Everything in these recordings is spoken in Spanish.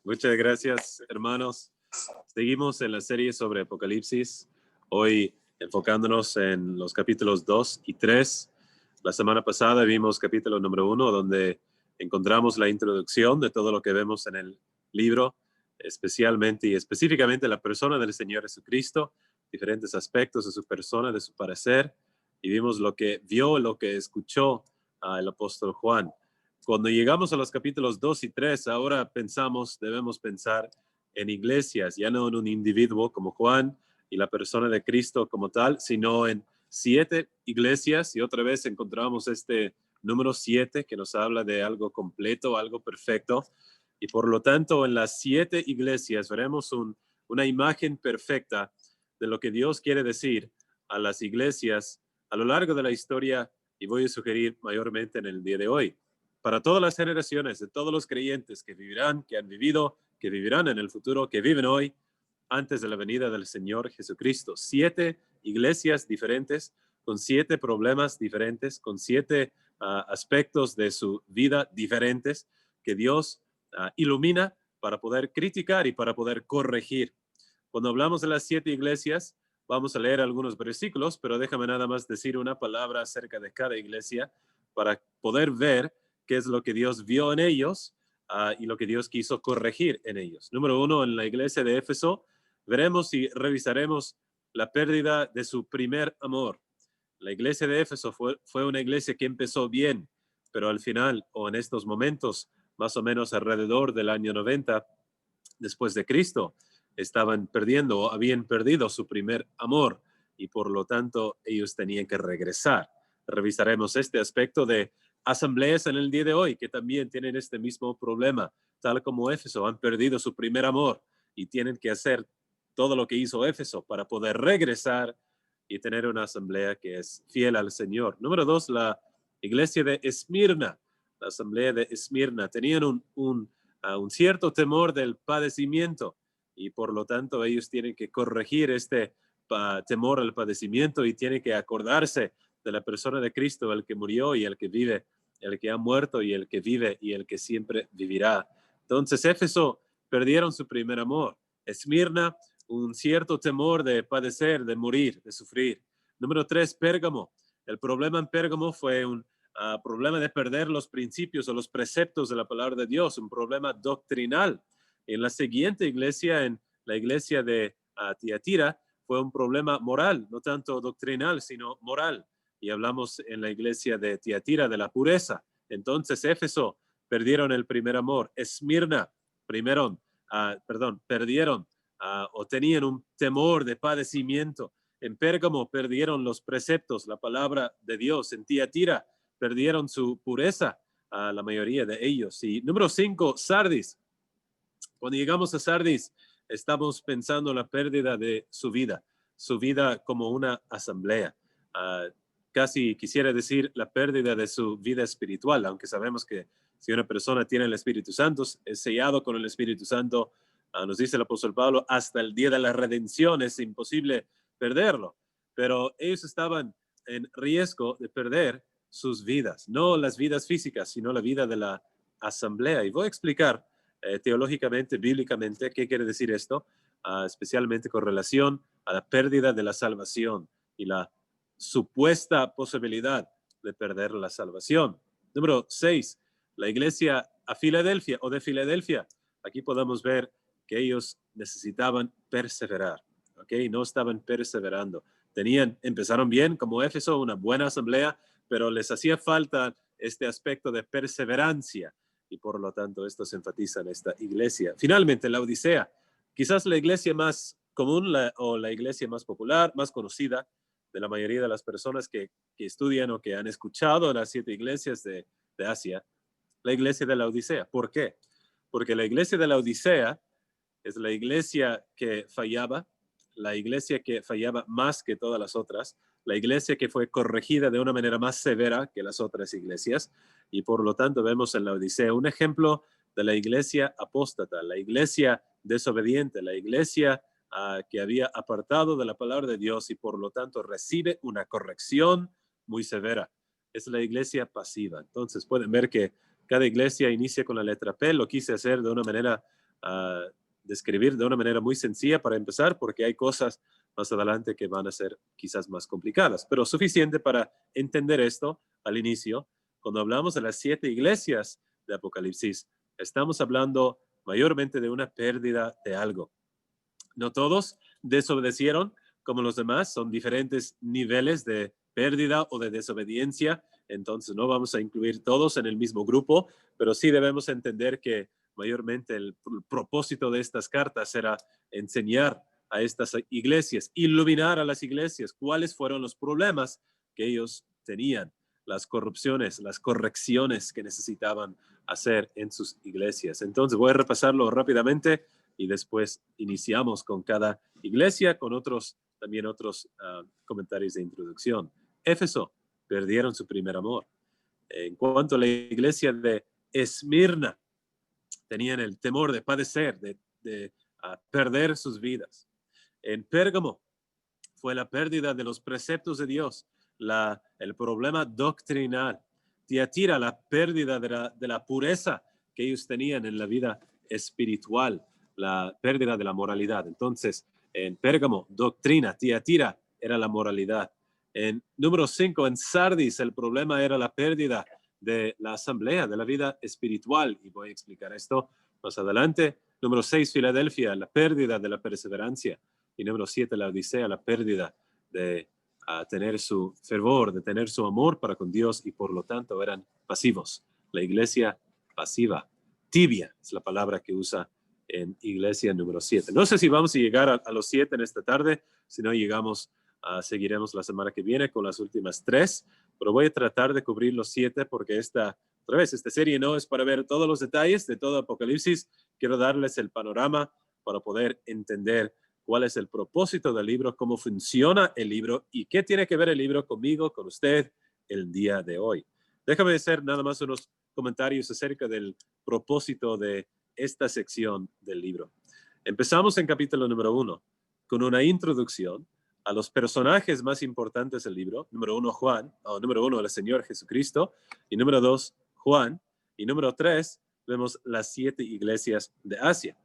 Muchas gracias, hermanos. Seguimos en la serie sobre Apocalipsis, hoy enfocándonos en los capítulos 2 y 3. La semana pasada vimos capítulo número 1, donde encontramos la introducción de todo lo que vemos en el libro, especialmente y específicamente la persona del Señor Jesucristo, diferentes aspectos de su persona, de su parecer, y vimos lo que vio, lo que escuchó el apóstol Juan. Cuando llegamos a los capítulos 2 y 3, ahora debemos pensar en iglesias, ya no en un individuo como Juan y la persona de Cristo como tal, sino en 7 iglesias, y otra vez encontramos este número 7 que nos habla de algo completo, algo perfecto, y por lo tanto en las 7 iglesias veremos una imagen perfecta de lo que Dios quiere decir a las iglesias a lo largo de la historia, y voy a sugerir mayormente en el día de hoy. Para todas las generaciones de todos los creyentes que vivirán, que han vivido, que vivirán en el futuro, que viven hoy, antes de la venida del Señor Jesucristo. 7 iglesias diferentes, con 7 problemas diferentes, con 7 aspectos de su vida diferentes, que Dios ilumina para poder criticar y para poder corregir. Cuando hablamos de las 7 iglesias, vamos a leer algunos versículos, pero déjame nada más decir una palabra acerca de cada iglesia para poder ver qué es lo que Dios vio en ellos y lo que Dios quiso corregir en ellos. Número 1, en la iglesia de Éfeso, veremos y revisaremos la pérdida de su primer amor. La iglesia de Éfeso fue una iglesia que empezó bien, pero al final, o en estos momentos, más o menos alrededor del año 90, después de Cristo, estaban perdiendo o habían perdido su primer amor, y por lo tanto ellos tenían que regresar. Revisaremos este aspecto de asambleas en el día de hoy que también tienen este mismo problema, tal como Éfeso, han perdido su primer amor y tienen que hacer todo lo que hizo Éfeso para poder regresar y tener una asamblea que es fiel al Señor. Número 2, la iglesia de Esmirna. La asamblea de Esmirna tenían un cierto temor del padecimiento, y por lo tanto ellos tienen que corregir este temor al padecimiento y tienen que acordarse de la persona de Cristo, el que murió y el que vive, el que ha muerto y el que vive y el que siempre vivirá. Entonces Éfeso perdieron su primer amor. Esmirna, un cierto temor de padecer, de morir, de sufrir. Número 3, Pérgamo. El problema en Pérgamo fue un problema de perder los principios o los preceptos de la palabra de Dios, un problema doctrinal. En la siguiente iglesia, en la iglesia de Tiatira, fue un problema moral, no tanto doctrinal, sino moral. Y hablamos en la iglesia de Tiatira de la pureza. Entonces, Éfeso perdieron el primer amor. Esmirna, perdieron o tenían un temor de padecimiento. En Pérgamo perdieron los preceptos, la palabra de Dios. En Tiatira perdieron su pureza, la mayoría de ellos. Y número 5, Sardis. Cuando llegamos a Sardis, estamos pensando en la pérdida de su vida como una asamblea. Casi quisiera decir la pérdida de su vida espiritual, aunque sabemos que si una persona tiene el Espíritu Santo, es sellado con el Espíritu Santo, nos dice el apóstol Pablo, hasta el día de la redención es imposible perderlo. Pero ellos estaban en riesgo de perder sus vidas, no las vidas físicas, sino la vida de la asamblea. Y voy a explicar teológicamente, bíblicamente, qué quiere decir esto, especialmente con relación a la pérdida de la salvación y la supuesta posibilidad de perder la salvación. Número 6, la iglesia a Filadelfia o de Filadelfia. Aquí podemos ver que ellos necesitaban perseverar, ¿ok? No estaban perseverando. Empezaron bien como Éfeso, una buena asamblea, pero les hacía falta este aspecto de perseverancia, y por lo tanto esto se enfatiza en esta iglesia. Finalmente, la Odisea, quizás la iglesia más común o la iglesia más popular, más conocida de la mayoría de las personas que estudian o que han escuchado las 7 iglesias de Asia, la iglesia de la Odisea. ¿Por qué? Porque la iglesia de la Odisea es la iglesia que fallaba, la iglesia que fallaba más que todas las otras, la iglesia que fue corregida de una manera más severa que las otras iglesias, y por lo tanto vemos en la Odisea un ejemplo de la iglesia apóstata, la iglesia desobediente, la iglesia que había apartado de la palabra de Dios y por lo tanto recibe una corrección muy severa. Es la iglesia pasiva. Entonces pueden ver que Cada iglesia inicia con la letra P. Lo quise hacer de una manera, describir de una manera muy sencilla para empezar, porque hay cosas más adelante que van a ser quizás más complicadas, pero suficiente para entender esto al inicio. Cuando hablamos de las 7 iglesias de Apocalipsis, estamos hablando mayormente de una pérdida de algo. No todos desobedecieron como los demás, son diferentes niveles de pérdida o de desobediencia, entonces no vamos a incluir todos en el mismo grupo, pero sí debemos entender que mayormente el propósito de estas cartas era enseñar a estas iglesias, iluminar a las iglesias cuáles fueron los problemas que ellos tenían, las corrupciones, las correcciones que necesitaban hacer en sus iglesias. Entonces voy a repasarlo rápidamente y después iniciamos con cada iglesia, con también otros comentarios de introducción. Éfeso, perdieron su primer amor. En cuanto a la iglesia de Esmirna, tenían el temor de padecer, de perder sus vidas. En Pérgamo fue la pérdida de los preceptos de Dios, el problema doctrinal. Tiatira, la pérdida de la pureza que ellos tenían en la vida espiritual, la pérdida de la moralidad. Entonces, en Pérgamo, doctrina. Tiatira era la moralidad. En número 5, en Sardis, el problema era la pérdida de la asamblea, de la vida espiritual. Y voy a explicar esto más adelante. Número 6, Filadelfia, la pérdida de la perseverancia. Y número 7, la Odisea, la pérdida de tener su fervor, de tener su amor para con Dios, y por lo tanto eran pasivos. La iglesia pasiva, tibia es la palabra que usa en iglesia número 7. No sé si vamos a llegar a los 7 en esta tarde. Si no llegamos, seguiremos la semana que viene con las últimas 3, pero voy a tratar de cubrir los 7 porque esta serie no es para ver todos los detalles de todo Apocalipsis. Quiero darles el panorama para poder entender cuál es el propósito del libro, cómo funciona el libro y qué tiene que ver el libro conmigo, con usted, el día de hoy. Déjame hacer nada más unos comentarios acerca del propósito de esta sección del libro. Empezamos en capítulo número 1 con una introducción a los personajes más importantes del libro. Número 1, Juan, o número 1, el Señor Jesucristo, y número 2, Juan, y número 3, vemos las 7 iglesias de Asia.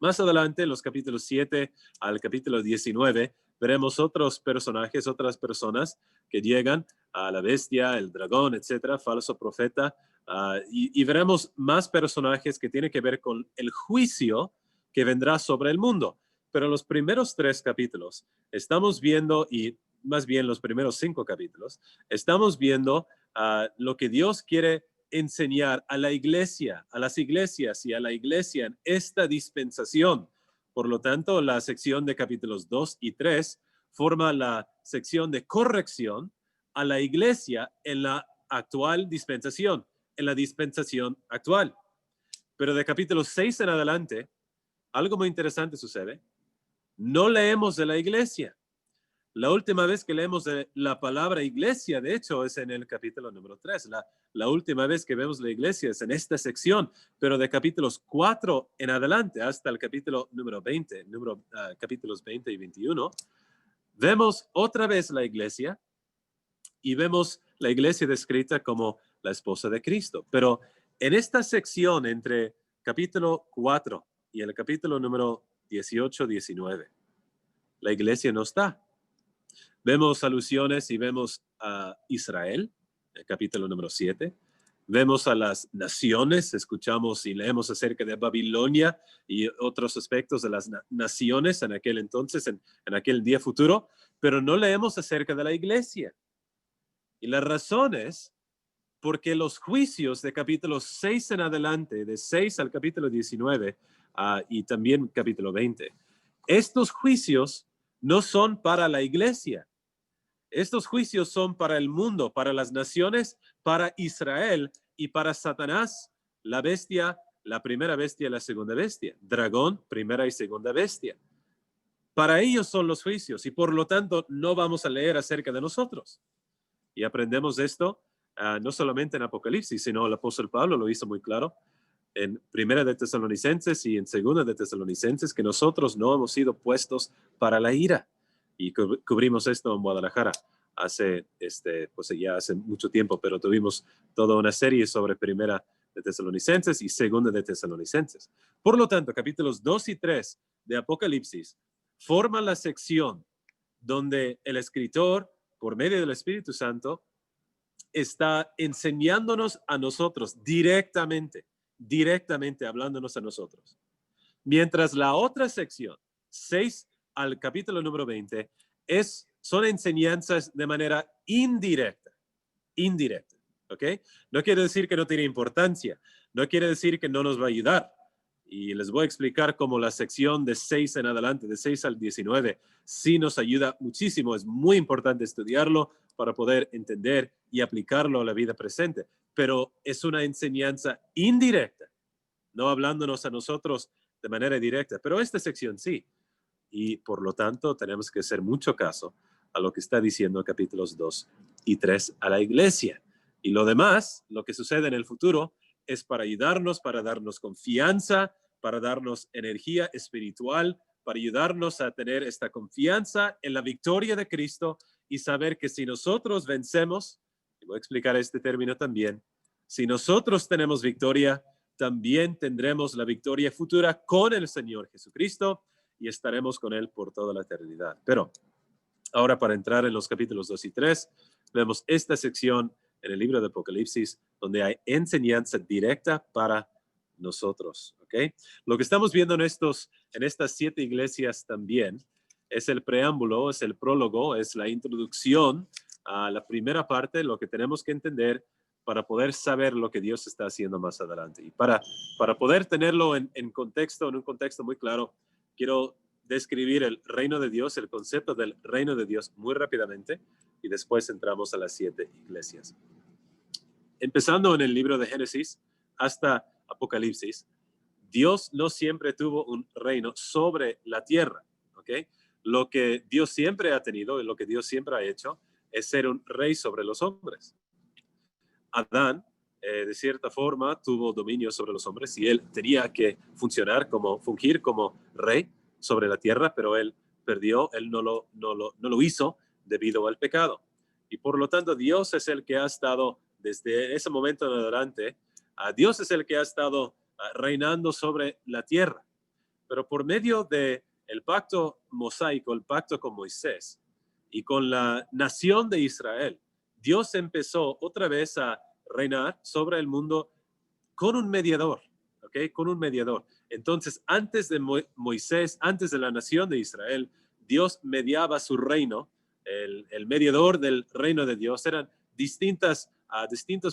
Más adelante, en los capítulos 7 al capítulo 19, veremos otros personajes, otras personas que llegan a la bestia, el dragón, etcétera, falso profeta, y veremos más personajes que tienen que ver con el juicio que vendrá sobre el mundo. Pero los primeros 3 capítulos estamos viendo, y más bien los primeros 5 capítulos, estamos viendo lo que Dios quiere enseñar a la iglesia, a las iglesias y a la iglesia en esta dispensación. Por lo tanto, la sección de capítulos 2 y 3 forma la sección de corrección a la iglesia en la actual dispensación, en la dispensación actual. Pero de capítulos 6 en adelante, algo muy interesante sucede. No leemos de la iglesia. La última vez que leemos de la palabra iglesia, de hecho, es en el capítulo número 3. La última vez que vemos la iglesia es en esta sección, pero de capítulos 4 en adelante hasta el capítulo número 20, capítulos 20 y 21, vemos otra vez la iglesia y vemos la iglesia descrita como la esposa de Cristo. Pero en esta sección entre capítulo 4 y el capítulo número 18, 19, la iglesia no está. Vemos alusiones y vemos a Israel, el capítulo número 7. Vemos a las naciones, escuchamos y leemos acerca de Babilonia y otros aspectos de las naciones en aquel entonces, en aquel día futuro, pero no leemos acerca de la iglesia. Y la razón es porque los juicios de capítulo 6 en adelante, de 6 al capítulo 19 y también capítulo 20, estos juicios no son para la iglesia. Estos juicios son para el mundo, para las naciones, para Israel y para Satanás, la bestia, la primera bestia y la segunda bestia. Dragón, primera y segunda bestia. Para ellos son los juicios y por lo tanto no vamos a leer acerca de nosotros. Y aprendemos esto no solamente en Apocalipsis, sino el apóstol Pablo lo hizo muy claro en Primera de Tesalonicenses y en Segunda de Tesalonicenses, que nosotros no hemos sido puestos para la ira. Y cubrimos esto en Guadalajara hace mucho tiempo, pero tuvimos toda una serie sobre Primera de Tesalonicenses y segunda de Tesalonicenses. Por lo tanto, capítulos 2 y 3 de Apocalipsis forman la sección donde el escritor, por medio del Espíritu Santo, está enseñándonos a nosotros directamente hablándonos a nosotros. Mientras la otra sección, 6 al capítulo número 20, son enseñanzas de manera indirecta, ¿ok? No quiere decir que no tiene importancia, no quiere decir que no nos va a ayudar. Y les voy a explicar cómo la sección de 6 en adelante, de 6 al 19, sí nos ayuda muchísimo. Es muy importante estudiarlo para poder entender y aplicarlo a la vida presente. Pero es una enseñanza indirecta, no hablándonos a nosotros de manera directa. Pero esta sección sí. Y por lo tanto tenemos que hacer mucho caso a lo que está diciendo capítulos 2 y 3 a la iglesia. Y lo demás, lo que sucede en el futuro, es para ayudarnos, para darnos confianza, para darnos energía espiritual, para ayudarnos a tener esta confianza en la victoria de Cristo y saber que si nosotros vencemos, y voy a explicar este término también, si nosotros tenemos victoria, también tendremos la victoria futura con el Señor Jesucristo y estaremos con Él por toda la eternidad. Pero ahora, para entrar en los capítulos 2 y 3, vemos esta sección en el libro de Apocalipsis donde hay enseñanza directa para nosotros, ¿ok? Lo que estamos viendo en estas 7 iglesias también es el preámbulo, es el prólogo, es la introducción a la primera parte, lo que tenemos que entender para poder saber lo que Dios está haciendo más adelante. Y para poder tenerlo en un contexto muy claro, quiero describir el reino de Dios, el concepto del reino de Dios muy rápidamente y después entramos a las 7 iglesias. Empezando en el libro de Génesis hasta Apocalipsis, Dios no siempre tuvo un reino sobre la tierra, ¿ok? Lo que Dios siempre ha tenido y lo que Dios siempre ha hecho es ser un rey sobre los hombres. Adán, de cierta forma, tuvo dominio sobre los hombres y él tenía que fungir como rey sobre la tierra, pero él perdió, él no lo hizo debido al pecado. Y por lo tanto, Dios es el que ha estado, desde ese momento en adelante, Dios es el que ha estado reinando sobre la tierra. Pero por medio del pacto mosaico, el pacto con Moisés y con la nación de Israel, Dios empezó otra vez a reinar sobre el mundo con un mediador, ¿ok? Con un mediador. Entonces, antes de Moisés, antes de la nación de Israel, Dios mediaba su reino. El mediador del reino de Dios eran distintos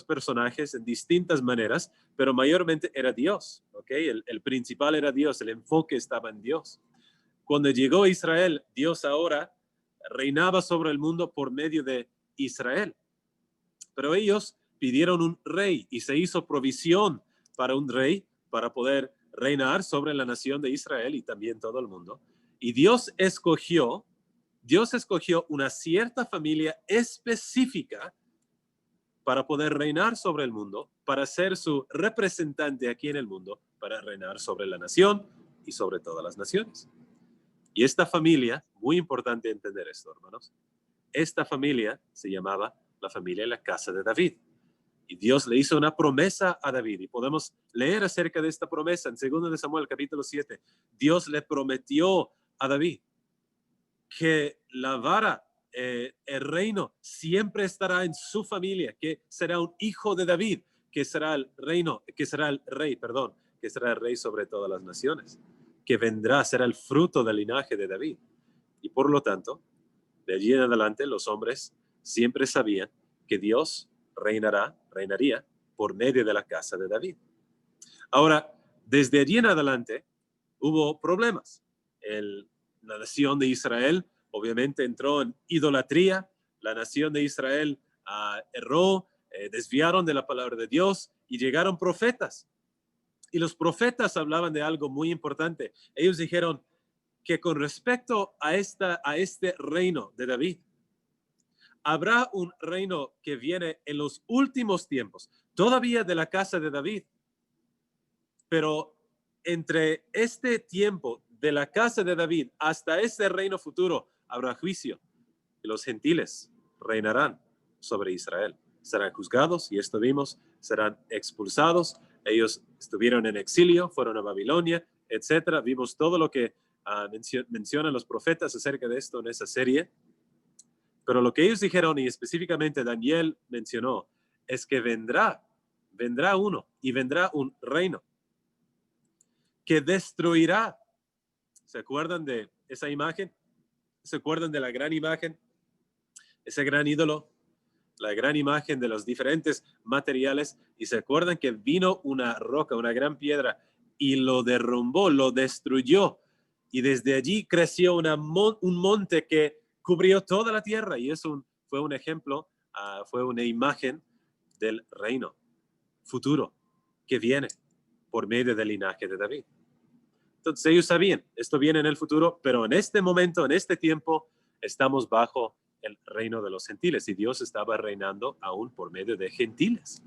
personajes en distintas maneras, pero mayormente era Dios, ¿ok? El principal era Dios, el enfoque estaba en Dios. Cuando llegó Israel, Dios ahora reinaba sobre el mundo por medio de Israel. Pero ellos pidieron un rey y se hizo provisión para un rey para poder reinar sobre la nación de Israel y también todo el mundo. Y Dios escogió una cierta familia específica para poder reinar sobre el mundo, para ser su representante aquí en el mundo, para reinar sobre la nación y sobre todas las naciones. Y esta familia, muy importante entender esto, hermanos, esta familia se llamaba la familia de la casa de David. Y Dios le hizo una promesa a David. Y podemos leer acerca de esta promesa en 2 de Samuel, capítulo 7. Dios le prometió a David que la vara, el reino, siempre estará en su familia, que será un hijo de David, que será el rey sobre todas las naciones, que vendrá, será el fruto del linaje de David. Y por lo tanto, de allí en adelante, los hombres siempre sabían que Dios reinaría por medio de la casa de David. Ahora, desde allí en adelante, hubo problemas. La nación de Israel obviamente entró en idolatría. La nación de Israel erró, desviaron de la palabra de Dios y llegaron profetas. Y los profetas hablaban de algo muy importante. Ellos dijeron que con respecto a este reino de David, habrá un reino que viene en los últimos tiempos, todavía de la casa de David. Pero entre este tiempo de la casa de David hasta ese reino futuro habrá juicio. Y los gentiles reinarán sobre Israel. Serán juzgados, y esto vimos, serán expulsados. Ellos estuvieron en exilio, fueron a Babilonia, etcétera. Vimos todo lo que mencionan los profetas acerca de esto en esa serie. Pero lo que ellos dijeron, y específicamente Daniel mencionó, es que vendrá uno y vendrá un reino que destruirá. ¿Se acuerdan de esa imagen? ¿Se acuerdan de la gran imagen? Ese gran ídolo, la gran imagen de los diferentes materiales. Y se acuerdan que vino una roca, una gran piedra, y lo derrumbó, lo destruyó. Y desde allí creció un monte que cubrió toda la tierra. Y eso fue un ejemplo, fue una imagen del reino futuro que viene por medio del linaje de David. Entonces ellos sabían, esto viene en el futuro, pero en este momento, en este tiempo, estamos bajo el reino de los gentiles y Dios estaba reinando aún por medio de gentiles.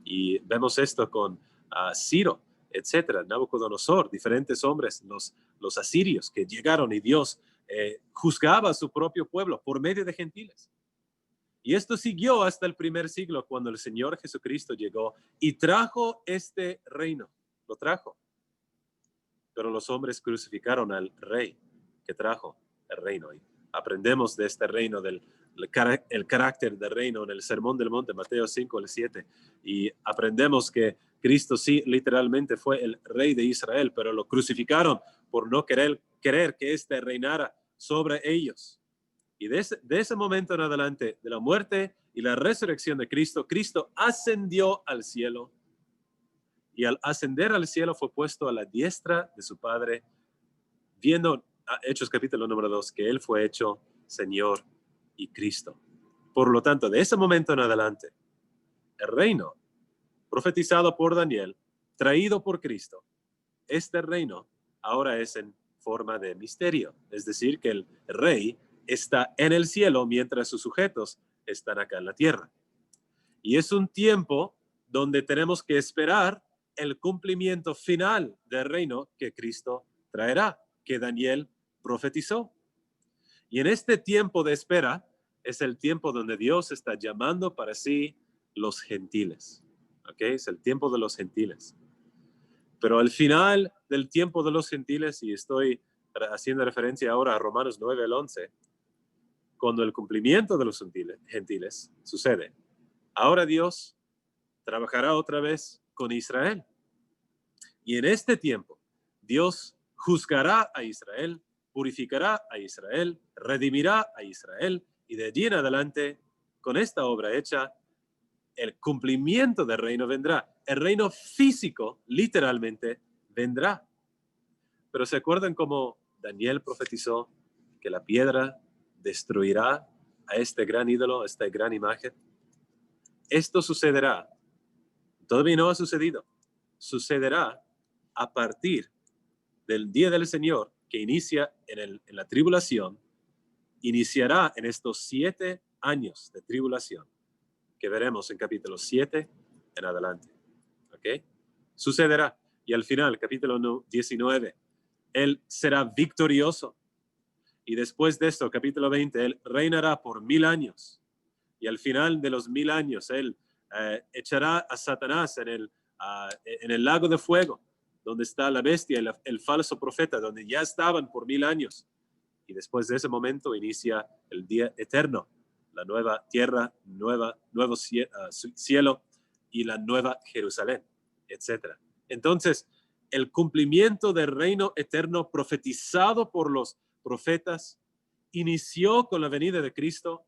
Y vemos esto con Ciro, etcétera, Nabucodonosor, diferentes hombres, los asirios que llegaron y Dios juzgaba a su propio pueblo por medio de gentiles. Y esto siguió hasta el primer siglo, cuando el Señor Jesucristo llegó y trajo este reino, lo trajo. Pero los hombres crucificaron al rey que trajo el reino. Y aprendemos de este reino, el carácter del reino en el Sermón del Monte, Mateo 5 al 7. Y aprendemos que Cristo sí literalmente fue el rey de Israel, pero lo crucificaron por no querer que éste reinara sobre ellos. Y de ese momento en adelante, de la muerte y la resurrección de Cristo, Cristo ascendió al cielo. Y al ascender al cielo fue puesto a la diestra de su Padre, viendo Hechos capítulo número 2, que Él fue hecho Señor y Cristo. Por lo tanto, de ese momento en adelante, el reino profetizado por Daniel, traído por Cristo, este reino ahora es en forma de misterio. Es decir, que el rey está en el cielo mientras sus sujetos están acá en la tierra. Y es un tiempo donde tenemos que esperar el cumplimiento final del reino que Cristo traerá, que Daniel profetizó. Y en este tiempo de espera es el tiempo donde Dios está llamando para sí los gentiles. ¿Ok? Es el tiempo de los gentiles. Pero al final del tiempo de los gentiles, y estoy haciendo referencia ahora a Romanos 9 al 11, cuando el cumplimiento de los gentiles sucede, ahora Dios trabajará otra vez con Israel. Y en este tiempo, Dios juzgará a Israel, purificará a Israel, redimirá a Israel, y de allí en adelante, con esta obra hecha, el cumplimiento del reino vendrá. El reino físico, literalmente, vendrá. Pero ¿se acuerdan cómo Daniel profetizó que la piedra destruirá a este gran ídolo, a esta gran imagen? Esto sucederá. Todavía no ha sucedido. Sucederá a partir del día del Señor, que inicia en la tribulación, iniciará en estos 7 años de tribulación, que veremos en capítulo 7 en adelante. ¿Ok? Sucederá. Y al final, capítulo 19, Él será victorioso. Y después de esto, capítulo 20, Él reinará por 1000 años. Y al final de los 1000 años, Él echará a Satanás en el lago de fuego, donde está la bestia y el falso profeta, donde ya estaban por 1000 años. Y después de ese momento inicia el día eterno, la nueva tierra, nuevo cielo y la nueva Jerusalén, etc. Entonces, el cumplimiento del reino eterno profetizado por los profetas inició con la venida de Cristo,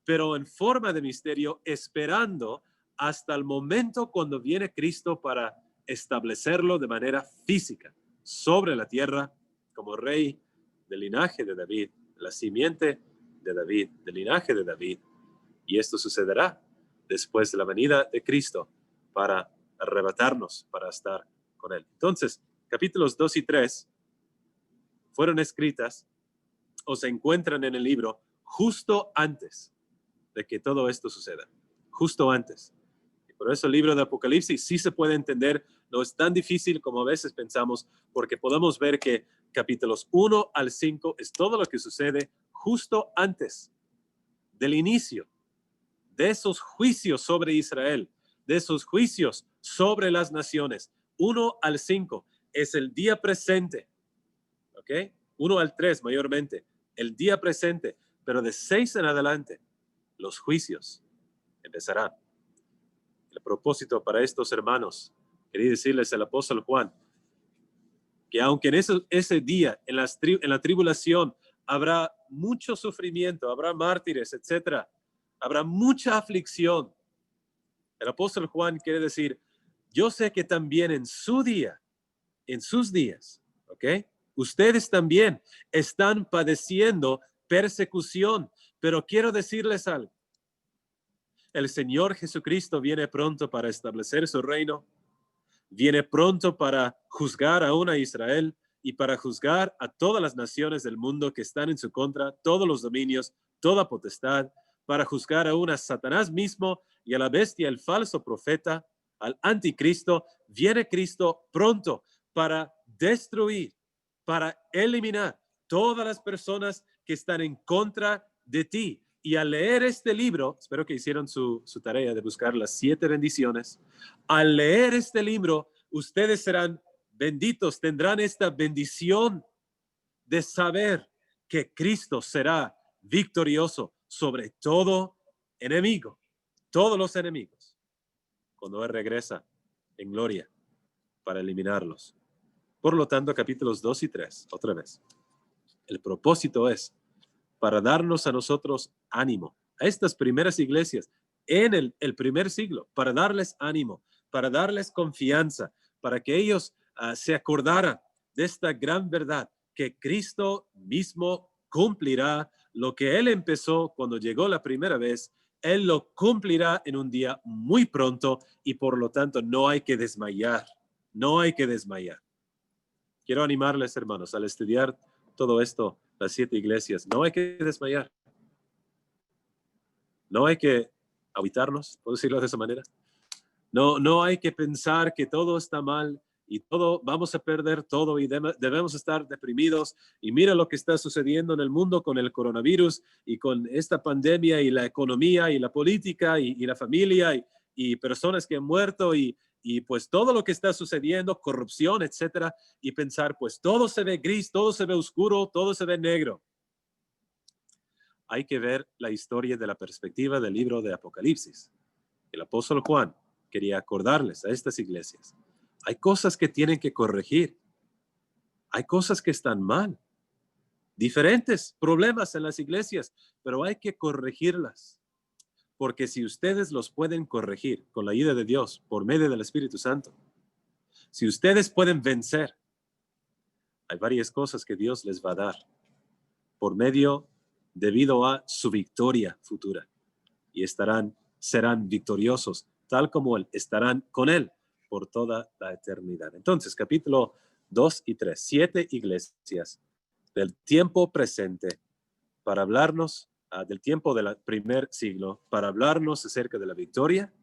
pero en forma de misterio, esperando hasta el momento cuando viene Cristo para establecerlo de manera física sobre la tierra como rey del linaje de David, la simiente de David, del linaje de David. Y esto sucederá después de la venida de Cristo para arrebatarnos, para estar con Él. Entonces, capítulos 2 y 3 fueron escritas o se encuentran en el libro justo antes de que todo esto suceda, justo antes. Y por eso el libro de Apocalipsis sí se puede entender, no es tan difícil como a veces pensamos, porque podemos ver que capítulos 1 al 5 es todo lo que sucede justo antes del inicio de esos juicios sobre Israel, de sus juicios sobre las naciones. 1 al 5 es el día presente, ¿ok? 1 al 3 mayormente, el día presente, pero de 6 en adelante, los juicios empezarán. El propósito para estos hermanos, quería decirles el apóstol Juan, que aunque en ese día, en la tribulación, habrá mucho sufrimiento, habrá mártires, etcétera, habrá mucha aflicción. El apóstol Juan quiere decir, yo sé que también en su día, en sus días, ¿ok? Ustedes también están padeciendo persecución, pero quiero decirles algo. El Señor Jesucristo viene pronto para establecer su reino, viene pronto para juzgar aún a Israel y para juzgar a todas las naciones del mundo que están en su contra, todos los dominios, toda potestad, para juzgar aún a Satanás mismo y a la bestia, el falso profeta, al anticristo. Viene Cristo pronto para destruir, para eliminar todas las personas que están en contra de ti. Y al leer este libro, espero que hicieron su tarea de buscar las 7 bendiciones. Al leer este libro, ustedes serán benditos, tendrán esta bendición de saber que Cristo será victorioso sobre todo enemigo, todos los enemigos, cuando Él regresa en gloria para eliminarlos. Por lo tanto, capítulos 2 y 3, otra vez, el propósito es para darnos a nosotros ánimo, a estas primeras iglesias en el primer siglo, para darles ánimo, para darles confianza, para que ellos se acordaran de esta gran verdad, que Cristo mismo cumplirá lo que Él empezó cuando llegó la primera vez. Él lo cumplirá en un día muy pronto y por lo tanto no hay que desmayar, no hay que desmayar. Quiero animarles, hermanos, al estudiar todo esto, las 7 iglesias, no hay que desmayar. No hay que agitarnos, puedo decirlo de esa manera. No hay que pensar que todo está mal y todo, vamos a perder todo y debemos estar deprimidos. Y mira lo que está sucediendo en el mundo con el coronavirus y con esta pandemia y la economía y la política y la familia y personas que han muerto y pues todo lo que está sucediendo, corrupción, etcétera, y pensar, pues todo se ve gris, todo se ve oscuro, todo se ve negro. Hay que ver la historia de la perspectiva del libro de Apocalipsis. El apóstol Juan quería acordarles a estas iglesias. Hay cosas que tienen que corregir. Hay cosas que están mal. Diferentes problemas en las iglesias, pero hay que corregirlas. Porque si ustedes los pueden corregir con la ayuda de Dios por medio del Espíritu Santo, si ustedes pueden vencer, hay varias cosas que Dios les va a dar por medio, debido a su victoria futura. Y serán victoriosos, tal como Él, estarán con Él por toda la eternidad. Entonces, capítulo 2 y 3, 7 iglesias del tiempo presente para hablarnos del tiempo del primer siglo, para hablarnos acerca de la victoria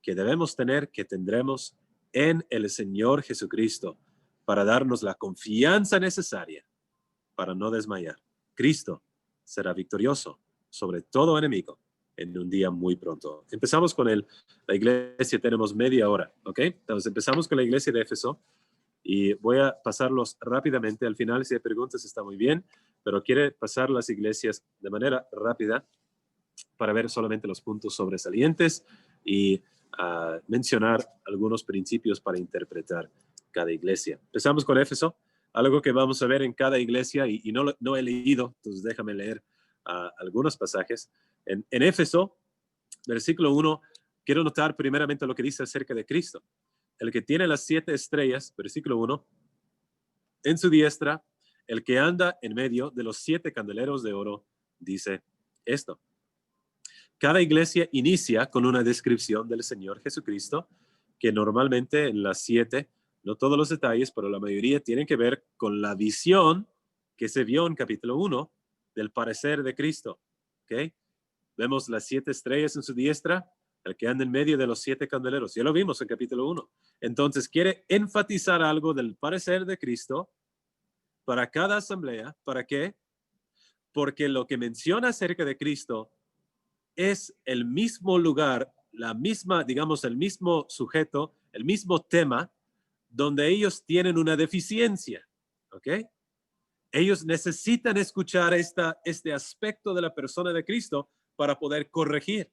que debemos tener, que tendremos en el Señor Jesucristo, para darnos la confianza necesaria para no desmayar. Cristo será victorioso sobre todo enemigo en un día muy pronto. Empezamos con la iglesia, tenemos media hora, ¿ok? Entonces empezamos con la iglesia de Éfeso y voy a pasarlos rápidamente. Al final, si hay preguntas, está muy bien, pero quiere pasar las iglesias de manera rápida para ver solamente los puntos sobresalientes y mencionar algunos principios para interpretar cada iglesia. Empezamos con Éfeso, algo que vamos a ver en cada iglesia y no he leído, entonces déjame leer algunos pasajes. En Éfeso, versículo 1, quiero notar primeramente lo que dice acerca de Cristo. El que tiene las 7 estrellas, versículo 1, en su diestra, el que anda en medio de los 7 candeleros de oro, dice esto. Cada iglesia inicia con una descripción del Señor Jesucristo, que normalmente en las 7, no todos los detalles, pero la mayoría tienen que ver con la visión que se vio en capítulo 1 del parecer de Cristo. ¿Okay? Vemos las 7 estrellas en su diestra, el que anda en medio de los 7 candeleros. Ya lo vimos en capítulo 1. Entonces quiere enfatizar algo del parecer de Cristo para cada asamblea. ¿Para qué? Porque lo que menciona acerca de Cristo es el mismo lugar la misma, digamos, el mismo sujeto, el mismo tema, donde ellos tienen una deficiencia, ¿ok? Ellos necesitan escuchar este aspecto de la persona de Cristo para poder corregir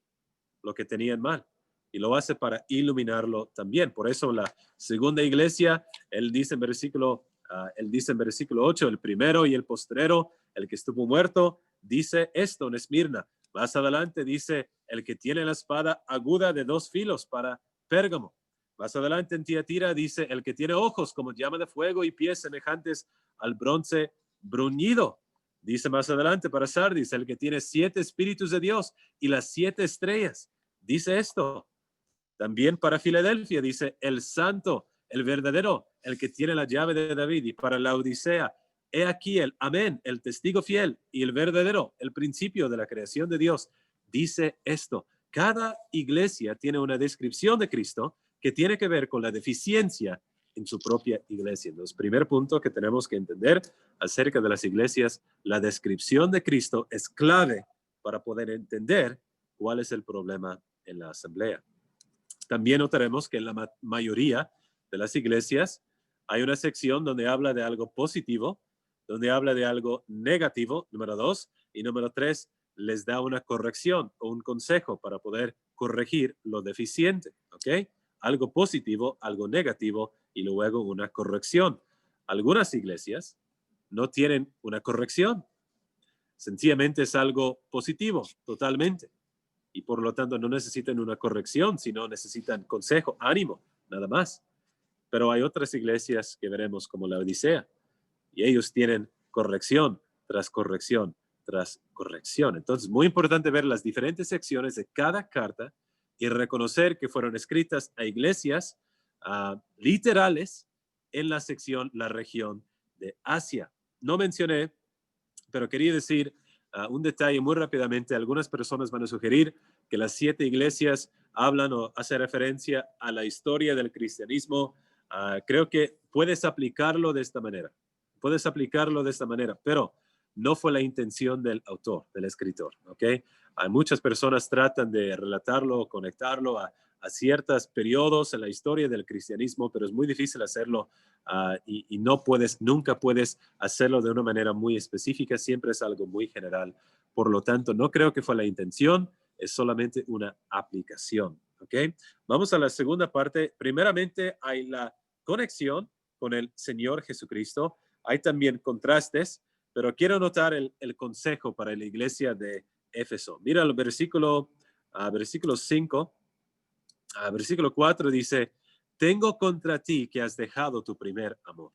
lo que tenían mal. Y lo hace para iluminarlo también. Por eso la segunda iglesia, él dice en versículo 8, el primero y el postrero, el que estuvo muerto, dice esto en Esmirna. Más adelante dice, el que tiene la espada aguda de 2 filos para Pérgamo. Más adelante en Tiatira dice, el que tiene ojos como llama de fuego y pies semejantes al bronce bruñido. Dice más adelante para Sardis, el que tiene 7 espíritus de Dios y las 7 estrellas. Dice esto. También para Filadelfia dice, el santo, el verdadero, el que tiene la llave de David. Y para la Odisea, he aquí el amén, el testigo fiel y el verdadero, el principio de la creación de Dios. Dice esto. Cada iglesia tiene una descripción de Cristo que tiene que ver con la deficiencia en su propia iglesia. Entonces, primer punto que tenemos que entender acerca de las iglesias, la descripción de Cristo es clave para poder entender cuál es el problema en la asamblea. También notaremos que en la mayoría de las iglesias hay una sección donde habla de algo positivo, donde habla de algo negativo, número 2, y número 3, les da una corrección o un consejo para poder corregir lo deficiente, ¿ok? Algo positivo, algo negativo y luego una corrección. Algunas iglesias no tienen una corrección, sencillamente es algo positivo, totalmente. Y por lo tanto no necesitan una corrección, sino necesitan consejo, ánimo, nada más. Pero hay otras iglesias que veremos como la Odisea, y ellos tienen corrección tras corrección tras corrección. Entonces, muy importante ver las diferentes secciones de cada carta y reconocer que fueron escritas a iglesias literales en la sección, la región de Asia. No mencioné, pero quería decir un detalle muy rápidamente. Algunas personas van a sugerir que las 7 iglesias hablan o hacen referencia a la historia del cristianismo. Creo que puedes aplicarlo de esta manera. Puedes aplicarlo de esta manera, pero no fue la intención del autor, del escritor, ¿ok? Hay muchas personas tratan de relatarlo, conectarlo a ciertos periodos en la historia del cristianismo, pero es muy difícil hacerlo y no puedes, nunca puedes hacerlo de una manera muy específica, siempre es algo muy general. Por lo tanto, no creo que fue la intención, es solamente una aplicación, ¿ok? Vamos a la segunda parte. Primeramente, hay la conexión con el Señor Jesucristo. Hay también contrastes, pero quiero notar el consejo para la iglesia de Éfeso. Mira el versículo 5, versículo 4 dice, tengo contra ti que has dejado tu primer amor.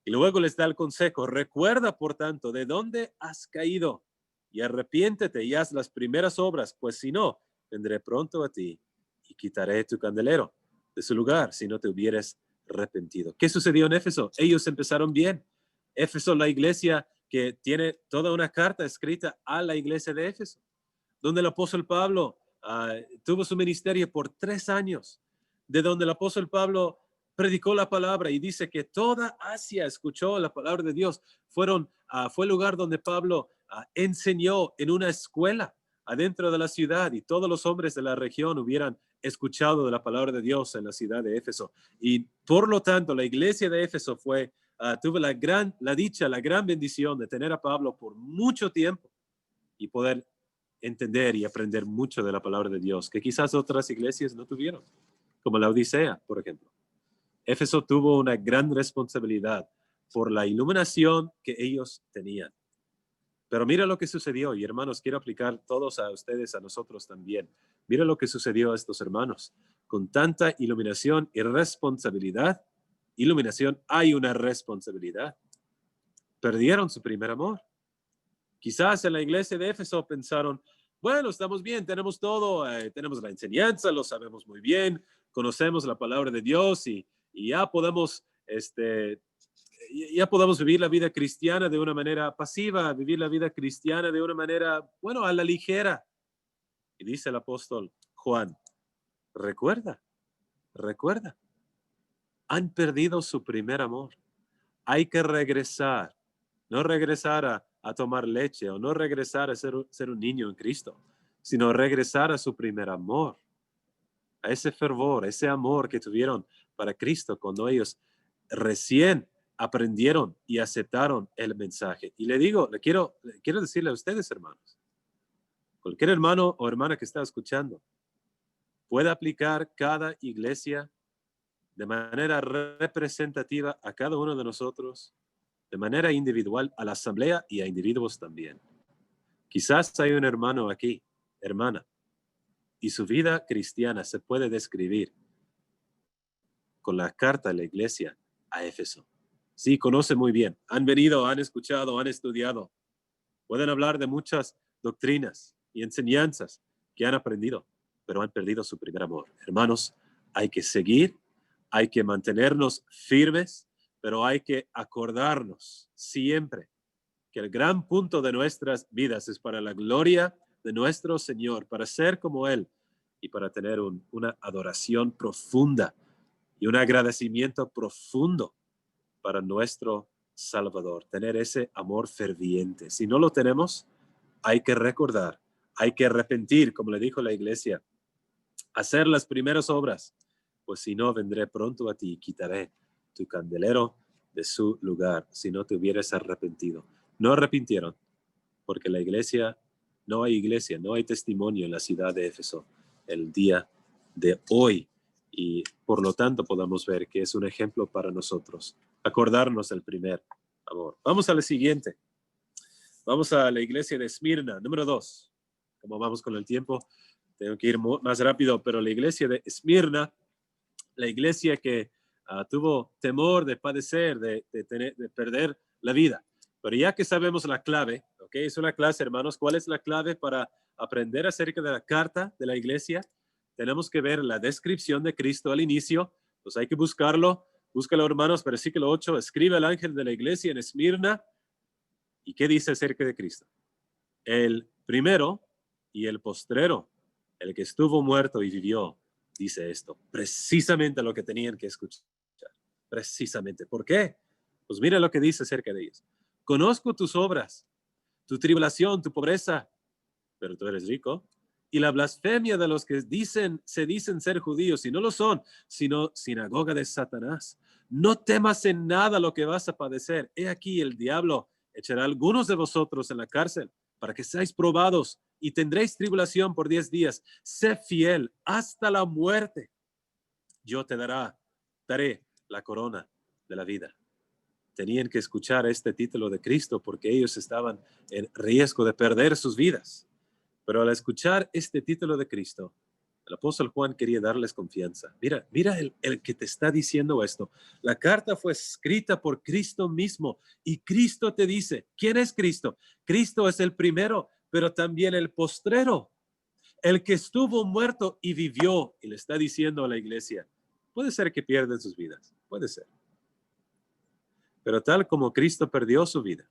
Y luego les da el consejo, recuerda por tanto de dónde has caído y arrepiéntete y haz las primeras obras, pues si no, vendré pronto a ti y quitaré tu candelero de su lugar si no te hubieras arrepentido. ¿Qué sucedió en Éfeso? Ellos empezaron bien. Éfeso, la iglesia que tiene toda una carta escrita a la iglesia de Éfeso, donde el apóstol Pablo tuvo su ministerio por 3 años, de donde el apóstol Pablo predicó la palabra y dice que toda Asia escuchó la palabra de Dios. Fue el lugar donde Pablo enseñó en una escuela adentro de la ciudad y todos los hombres de la región hubieran escuchado de la palabra de Dios en la ciudad de Éfeso. Y por lo tanto, la iglesia de Éfeso tuvo la gran bendición de tener a Pablo por mucho tiempo y poder entender y aprender mucho de la palabra de Dios, que quizás otras iglesias no tuvieron, como la Odisea, por ejemplo. Éfeso tuvo una gran responsabilidad por la iluminación que ellos tenían. Pero mira lo que sucedió, y hermanos, quiero aplicar todos a ustedes, a nosotros también. Mira lo que sucedió a estos hermanos. Con tanta iluminación y responsabilidad, hay una responsabilidad. Perdieron su primer amor. Quizás en la iglesia de Éfeso pensaron, bueno, estamos bien, tenemos todo, tenemos la enseñanza, lo sabemos muy bien, conocemos la palabra de Dios y ya podemos vivir la vida cristiana de una manera pasiva, vivir la vida cristiana de una manera, bueno, a la ligera. Y dice el apóstol Juan, recuerda, han perdido su primer amor. Hay que regresar, no regresar a tomar leche o no regresar a ser un niño en Cristo, sino regresar a su primer amor, a ese fervor, ese amor que tuvieron para Cristo cuando ellos recién aprendieron y aceptaron el mensaje. Y quiero decirle a ustedes, hermanos, cualquier hermano o hermana que está escuchando, puede aplicar cada iglesia de manera representativa a cada uno de nosotros, de manera individual a la asamblea y a individuos también. Quizás hay un hermano aquí, hermana, y su vida cristiana se puede describir con la carta de la iglesia a Éfeso. Sí, conoce muy bien. Han venido, han escuchado, han estudiado. Pueden hablar de muchas doctrinas y enseñanzas que han aprendido, pero han perdido su primer amor. Hermanos, hay que seguir, hay que mantenernos firmes, pero hay que acordarnos siempre que el gran punto de nuestras vidas es para la gloria de nuestro Señor, para ser como Él y para tener una adoración profunda y un agradecimiento profundo para nuestro Salvador, tener ese amor ferviente. Si no lo tenemos, hay que recordar, hay que arrepentir, como le dijo la iglesia, hacer las primeras obras, pues si no, vendré pronto a ti y quitaré tu candelero de su lugar, si no te hubieras arrepentido. No arrepintieron, porque no hay iglesia, no hay testimonio en la ciudad de Éfeso el día de hoy. Y por lo tanto podamos ver que es un ejemplo para nosotros. Acordarnos del primer amor. Vamos a la siguiente. Vamos a la iglesia de Esmirna, número 2. Como vamos con el tiempo, tengo que ir más rápido, pero la iglesia de Esmirna, la iglesia que tuvo temor de padecer, de perder la vida. Pero ya que sabemos la clave, ¿ok? Es una clase, hermanos. ¿Cuál es la clave para aprender acerca de la carta de la iglesia? Tenemos que ver la descripción de Cristo al inicio. Pues hay que buscarlo. Búscalo, hermanos, versículo 8. Escribe al ángel de la iglesia en Esmirna. ¿Y qué dice acerca de Cristo? El primero y el postrero, el que estuvo muerto y vivió, dice esto. Precisamente lo que tenían que escuchar. Precisamente. ¿Por qué? Pues mira lo que dice acerca de ellos. Conozco tus obras, tu tribulación, tu pobreza, pero tú eres rico. Y la blasfemia de los que se dicen ser judíos, y no lo son, sino sinagoga de Satanás. No temas en nada lo que vas a padecer. He aquí el diablo echará a algunos de vosotros en la cárcel para que seáis probados y tendréis tribulación por 10 días. Sé fiel hasta la muerte. Yo te daré la corona de la vida. Tenían que escuchar este título de Cristo porque ellos estaban en riesgo de perder sus vidas. Pero al escuchar este título de Cristo, el apóstol Juan quería darles confianza. Mira el que te está diciendo esto. La carta fue escrita por Cristo mismo y Cristo te dice, ¿quién es Cristo? Cristo es el primero, pero también el postrero, el que estuvo muerto y vivió. Y le está diciendo a la iglesia, puede ser que pierdan sus vidas, puede ser. Pero tal como Cristo perdió su vida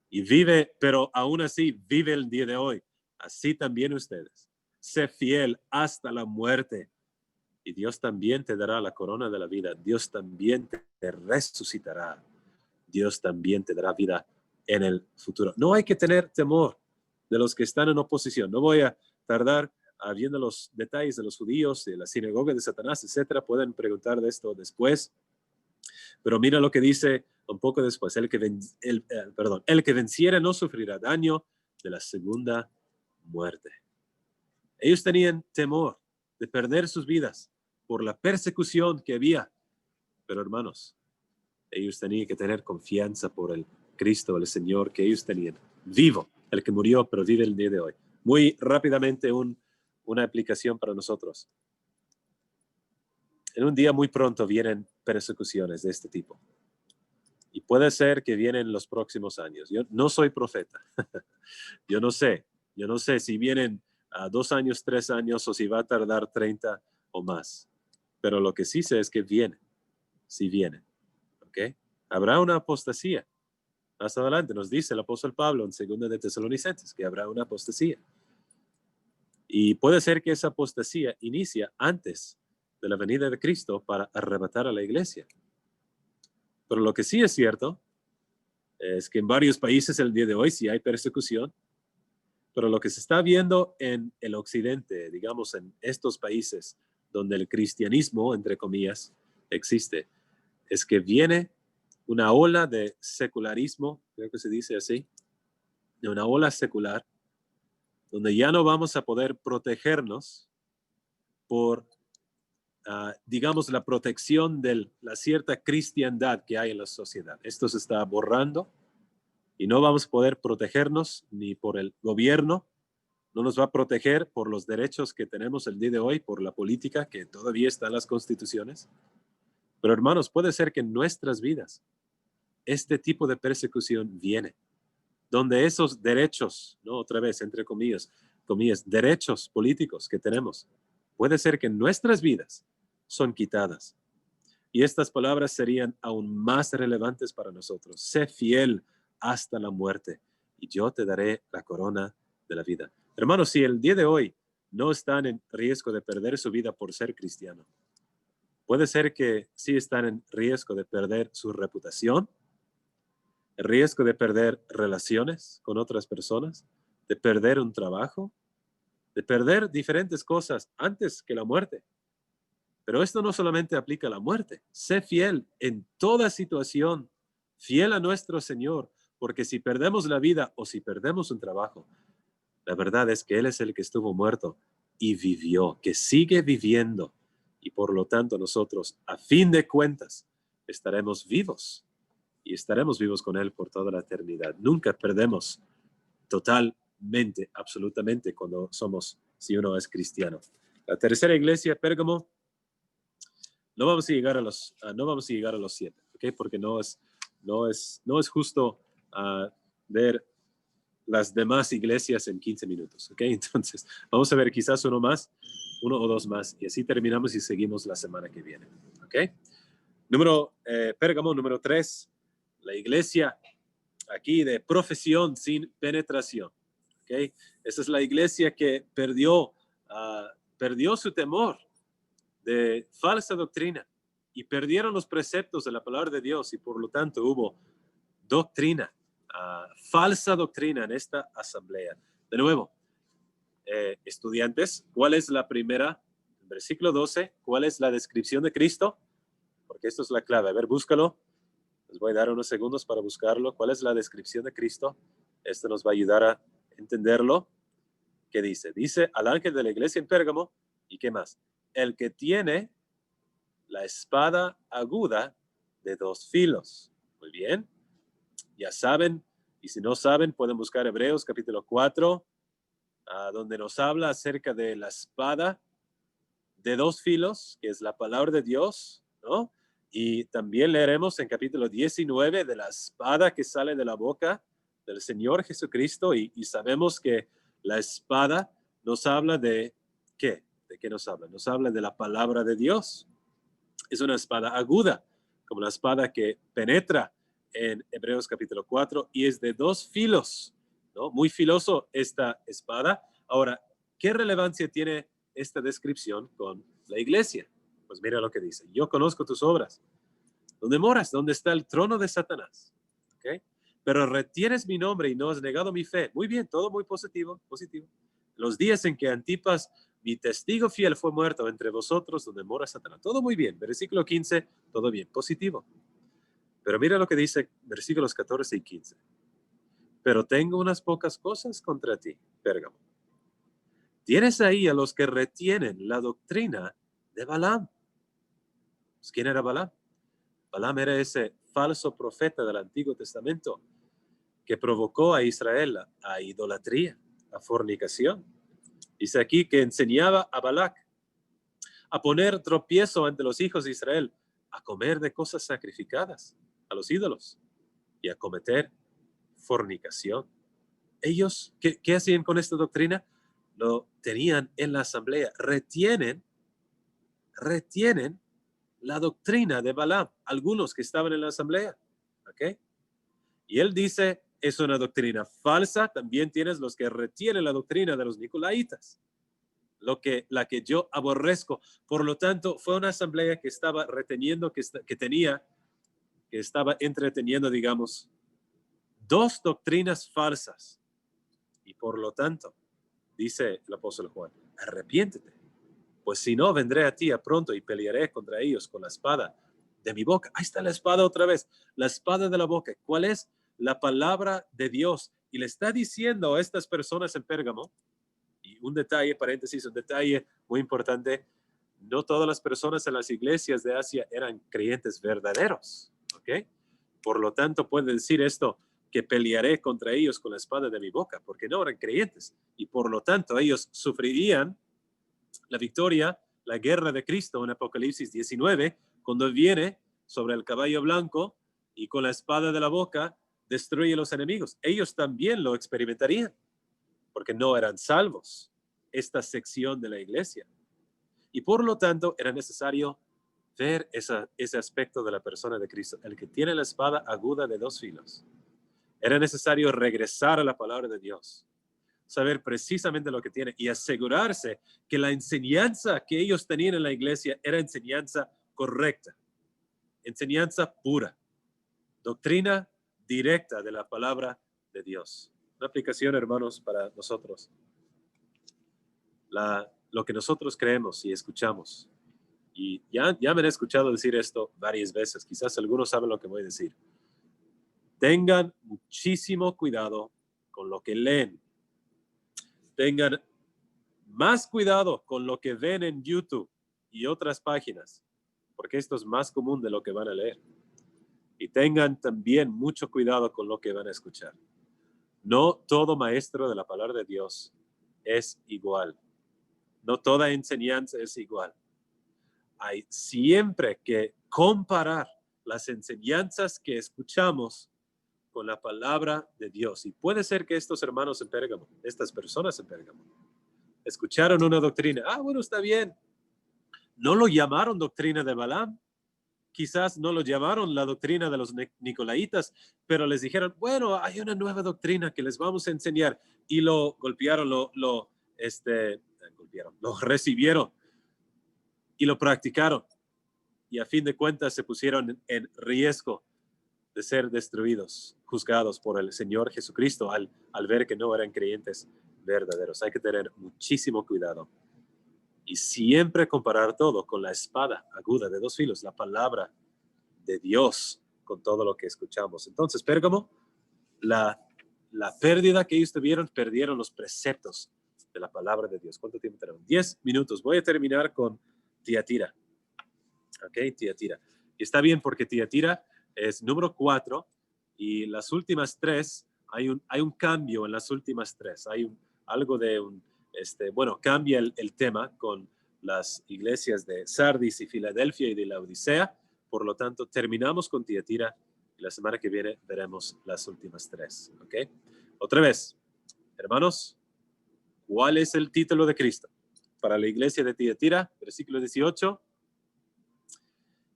y vive, pero aún así vive el día de hoy, así también ustedes. Sé fiel hasta la muerte y Dios también te dará la corona de la vida. Dios también te resucitará. Dios también te dará vida en el futuro. No hay que tener temor de los que están en oposición. No voy a tardar viendo los detalles de los judíos, de la sinagoga de Satanás, etcétera. Pueden preguntar de esto después. Pero mira lo que dice un poco después. El que venciera no sufrirá daño de la segunda muerte. Ellos tenían temor de perder sus vidas por la persecución que había. Pero hermanos, ellos tenían que tener confianza por el Cristo, el Señor que ellos tenían. Vivo, el que murió, pero vive el día de hoy. Muy rápidamente una aplicación para nosotros. En un día muy pronto vienen persecuciones de este tipo. Y puede ser que vienen los próximos años. Yo no soy profeta. Yo no sé si vienen 2 años, 3 años o si va a tardar 30 o más. Pero lo que sí sé es que viene. Sí viene. ¿Ok? Habrá una apostasía. Más adelante nos dice el apóstol Pablo en 2 de Tesalonicenses que habrá una apostasía. Y puede ser que esa apostasía inicia antes de la venida de Cristo para arrebatar a la iglesia. Pero lo que sí es cierto es que en varios países el día de hoy sí hay persecución. Pero lo que se está viendo en el occidente, digamos en estos países donde el cristianismo, entre comillas, existe, es que viene una ola de secularismo, creo que se dice así, de una ola secular, donde ya no vamos a poder protegernos por, digamos, la protección de la cierta cristiandad que hay en la sociedad. Esto se está borrando y no vamos a poder protegernos ni por el gobierno, no nos va a proteger por los derechos que tenemos el día de hoy, por la política que todavía está en las constituciones. Pero hermanos, puede ser que en nuestras vidas este tipo de persecución viene, donde esos derechos, ¿no? Otra vez, entre comillas, derechos políticos que tenemos, puede ser que en nuestras vidas son quitadas. Y estas palabras serían aún más relevantes para nosotros. Sé fiel hasta la muerte y yo te daré la corona de la vida. Hermanos, si el día de hoy no están en riesgo de perder su vida por ser cristiano, puede ser que sí están en riesgo de perder su reputación, el riesgo de perder relaciones con otras personas, de perder un trabajo, de perder diferentes cosas antes que la muerte. Pero esto no solamente aplica a la muerte. Sé fiel en toda situación, fiel a nuestro Señor, porque si perdemos la vida o si perdemos un trabajo, la verdad es que Él es el que estuvo muerto y vivió, que sigue viviendo. Y por lo tanto nosotros, a fin de cuentas, estaremos vivos y estaremos vivos con Él por toda la eternidad. Nunca perdemos totalmente, absolutamente, cuando somos, si uno es cristiano. La tercera iglesia, Pérgamo, no vamos a llegar a los 7, ¿ok? Porque no es justo ver las demás iglesias en 15 minutos, ¿ok? Entonces, vamos a ver quizás uno o dos más, y así terminamos y seguimos la semana que viene, ¿ok? Pérgamo, número 3, la iglesia aquí de profesión sin penetración, ¿ok? Esa es la iglesia que perdió su temor de falsa doctrina y perdieron los preceptos de la palabra de Dios y por lo tanto hubo doctrina, falsa doctrina en esta asamblea. De nuevo, estudiantes, ¿cuál es la primera? Versículo 12, ¿cuál es la descripción de Cristo? Porque esto es la clave. A ver, búscalo. Les voy a dar unos segundos para buscarlo. ¿Cuál es la descripción de Cristo? Esto nos va a ayudar a entenderlo. ¿Qué dice? Dice al ángel de la iglesia en Pérgamo, ¿y qué más? El que tiene la espada aguda de 2 filos. Muy bien. Ya saben, y si no saben, pueden buscar Hebreos capítulo 4, donde nos habla acerca de la espada de 2 filos, que es la palabra de Dios, ¿no? Y también leeremos en capítulo 19 de la espada que sale de la boca del Señor Jesucristo, y sabemos que la espada nos habla de ¿qué? ¿De qué nos habla? Nos habla de la palabra de Dios. Es una espada aguda, como la espada que penetra en Hebreos capítulo 4 y es de 2 filos, ¿no? Muy filoso esta espada. Ahora, ¿qué relevancia tiene esta descripción con la iglesia? Pues mira lo que dice. Yo conozco tus obras. ¿Dónde moras? ¿Dónde está el trono de Satanás? ¿Okay? Pero retienes mi nombre y no has negado mi fe. Muy bien, todo muy positivo. Los días en que Antipas, mi testigo fiel, fue muerto entre vosotros, donde mora Satanás. Todo muy bien. Versículo 15, todo bien, positivo. Pero mira lo que dice versículos 14 y 15. Pero tengo unas pocas cosas contra ti, Pérgamo. Tienes ahí a los que retienen la doctrina de Balaam. Pues, ¿quién era Balaam? Balaam era ese falso profeta del Antiguo Testamento que provocó a Israel a idolatría, a fornicación. Dice aquí que enseñaba a Balac a poner tropiezo ante los hijos de Israel, a comer de cosas sacrificadas a los ídolos y a cometer fornicación. Ellos, ¿qué hacían con esta doctrina? Lo tenían en la asamblea. Retienen la doctrina de Balaam, algunos que estaban en la asamblea. ¿Ok? Y él dice, es una doctrina falsa. También tienes los que retienen la doctrina de los nicolaitas, la que yo aborrezco. Por lo tanto, fue una asamblea que estaba reteniendo, que estaba entreteniendo, digamos, 2 doctrinas falsas. Y por lo tanto, dice el apóstol Juan, arrepiéntete, pues si no, vendré a ti a pronto y pelearé contra ellos con la espada de mi boca. Ahí está la espada otra vez, la espada de la boca. ¿Cuál es? La palabra de Dios. Y le está diciendo a estas personas en Pérgamo, y un detalle, paréntesis, un detalle muy importante, no todas las personas en las iglesias de Asia eran creyentes verdaderos, ¿ok? Por lo tanto, puede decir esto, que pelearé contra ellos con la espada de mi boca, porque no eran creyentes. Y por lo tanto, ellos sufrirían la victoria, la guerra de Cristo en Apocalipsis 19, cuando viene sobre el caballo blanco y con la espada de la boca destruye a los enemigos. Ellos también lo experimentarían, porque no eran salvos, esta sección de la iglesia. Y por lo tanto, era necesario ver ese aspecto de la persona de Cristo, el que tiene la espada aguda de dos filos. Era necesario regresar a la palabra de Dios, saber precisamente lo que tiene y asegurarse que la enseñanza que ellos tenían en la iglesia era enseñanza correcta, enseñanza pura, doctrina directa de la palabra de Dios. Una aplicación, hermanos, para nosotros. Lo que nosotros creemos y escuchamos. Y ya me han escuchado decir esto varias veces. Quizás algunos saben lo que voy a decir. Tengan muchísimo cuidado con lo que leen. Tengan más cuidado con lo que ven en YouTube y otras páginas, porque esto es más común de lo que van a leer. Y tengan también mucho cuidado con lo que van a escuchar. No todo maestro de la palabra de Dios es igual. No toda enseñanza es igual. Hay siempre que comparar las enseñanzas que escuchamos con la palabra de Dios. Y puede ser que estos hermanos en Pérgamo, estas personas en Pérgamo, escucharon una doctrina. Bueno, está bien. No lo llamaron doctrina de Balaam. Quizás no lo llamaron la doctrina de los Nicolaitas, pero les dijeron, bueno, hay una nueva doctrina que les vamos a enseñar. Y lo golpearon, lo recibieron y lo practicaron. Y a fin de cuentas se pusieron en riesgo de ser destruidos, juzgados por el Señor Jesucristo al ver que no eran creyentes verdaderos. Hay que tener muchísimo cuidado y siempre comparar todo con la espada aguda de dos filos, la palabra de Dios, con todo lo que escuchamos. Entonces, Pérgamo, la pérdida que ellos tuvieron, perdieron los preceptos de la palabra de Dios. ¿Cuánto tiempo tenemos? 10 minutos. Voy a terminar con Tiatira. Ok, Tiatira. Y está bien porque Tiatira es número 4 y las últimas 3, hay un cambio en las últimas 3. Hay algo de cambia el tema con las iglesias de Sardis y Filadelfia y de la Odisea. Por lo tanto, terminamos con Tiatira y la semana que viene veremos las últimas 3. ¿Ok? Otra vez, hermanos, ¿cuál es el título de Cristo para la iglesia de Tiatira? Versículo 18.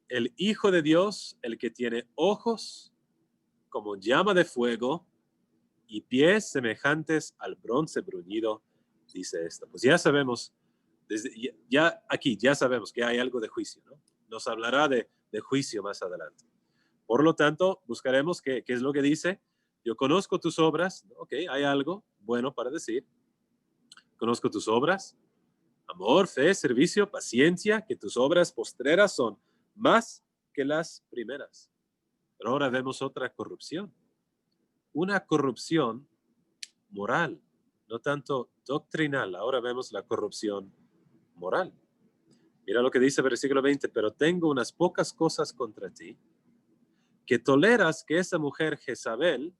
El Hijo de Dios, el que tiene ojos como llama de fuego y pies semejantes al bronce bruñido, dice esto. Pues ya sabemos, ya sabemos que hay algo de juicio, ¿no? Nos hablará de juicio más adelante. Por lo tanto, buscaremos qué es lo que dice. Yo conozco tus obras, ok, hay algo bueno para decir. Conozco tus obras, amor, fe, servicio, paciencia, que tus obras postreras son más que las primeras. Pero ahora vemos otra corrupción. Una corrupción moral, no tanto doctrinal. Ahora vemos la corrupción moral. Mira lo que dice versículo 20, pero tengo unas pocas cosas contra ti, que toleras que esa mujer Jezabel,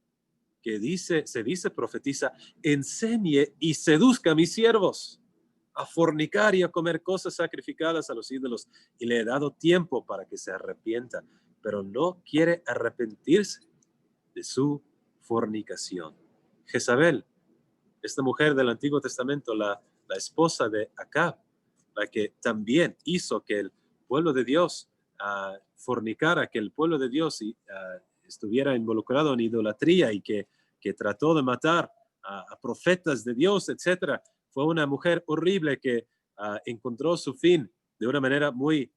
que se dice profetiza, enseñe y seduzca a mis siervos a fornicar y a comer cosas sacrificadas a los ídolos, y le he dado tiempo para que se arrepienta, pero no quiere arrepentirse de su fornicación. Jezabel, esta mujer del Antiguo Testamento, la esposa de Acab, la que también hizo que el pueblo de Dios fornicara, que el pueblo de Dios estuviera involucrado en idolatría y que trató de matar a profetas de Dios, etcétera. Fue una mujer horrible que encontró su fin de una manera muy,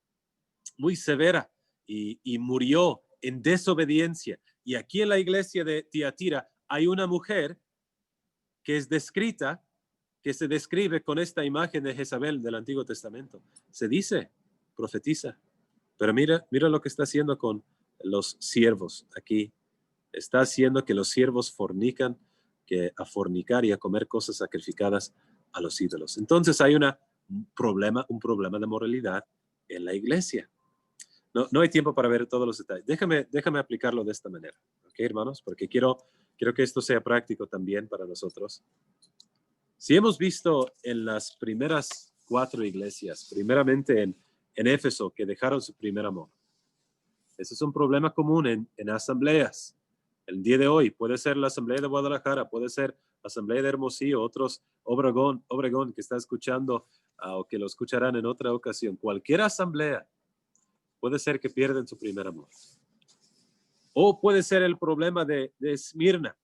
muy severa y murió en desobediencia. Y aquí en la iglesia de Tiatira hay una mujer que es descrita, que se describe con esta imagen de Jezabel del Antiguo Testamento. Se dice, profetiza. Pero mira lo que está haciendo con los siervos aquí. Está haciendo que los siervos fornican, que a fornicar y a comer cosas sacrificadas a los ídolos. Entonces hay un problema de moralidad en la iglesia. No hay tiempo para ver todos los detalles. Déjame aplicarlo de esta manera, ¿ok, hermanos? Porque quiero que esto sea práctico también para nosotros. Si hemos visto en las primeras 4 iglesias, primeramente en Éfeso, que dejaron su primer amor. Ese es un problema común en asambleas. El día de hoy puede ser la asamblea de Guadalajara, puede ser la asamblea de Hermosillo, otros Obregón que está escuchando o que lo escucharán en otra ocasión. Cualquier asamblea puede ser que pierden su primer amor. O puede ser el problema de Esmirna.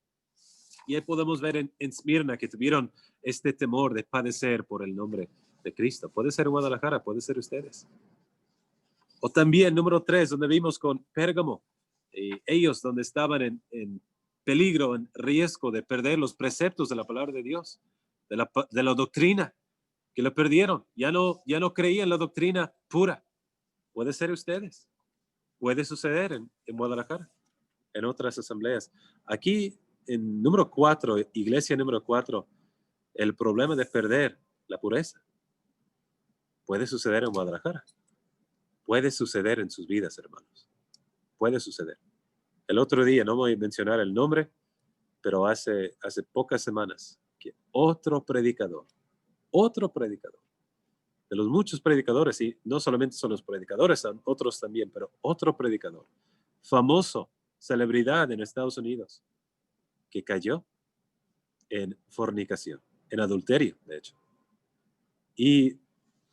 Y ahí podemos ver en Esmirna que tuvieron este temor de padecer por el nombre de Cristo. Puede ser Guadalajara, puede ser ustedes. O también, número 3, donde vimos con Pérgamo, ellos donde estaban en peligro, en riesgo de perder los preceptos de la palabra de Dios, de la doctrina, que lo perdieron. Ya no creían la doctrina pura. Puede ser ustedes. Puede suceder en Guadalajara, en otras asambleas. Aquí, en número 4, iglesia número 4, el problema de perder la pureza puede suceder en Guadalajara. Puede suceder en sus vidas, hermanos. Puede suceder. El otro día, no voy a mencionar el nombre, pero hace pocas semanas, que otro predicador, de los muchos predicadores, y no solamente son los predicadores, son otros también, pero otro predicador, famoso, celebridad en Estados Unidos, que cayó en fornicación, en adulterio, de hecho. Y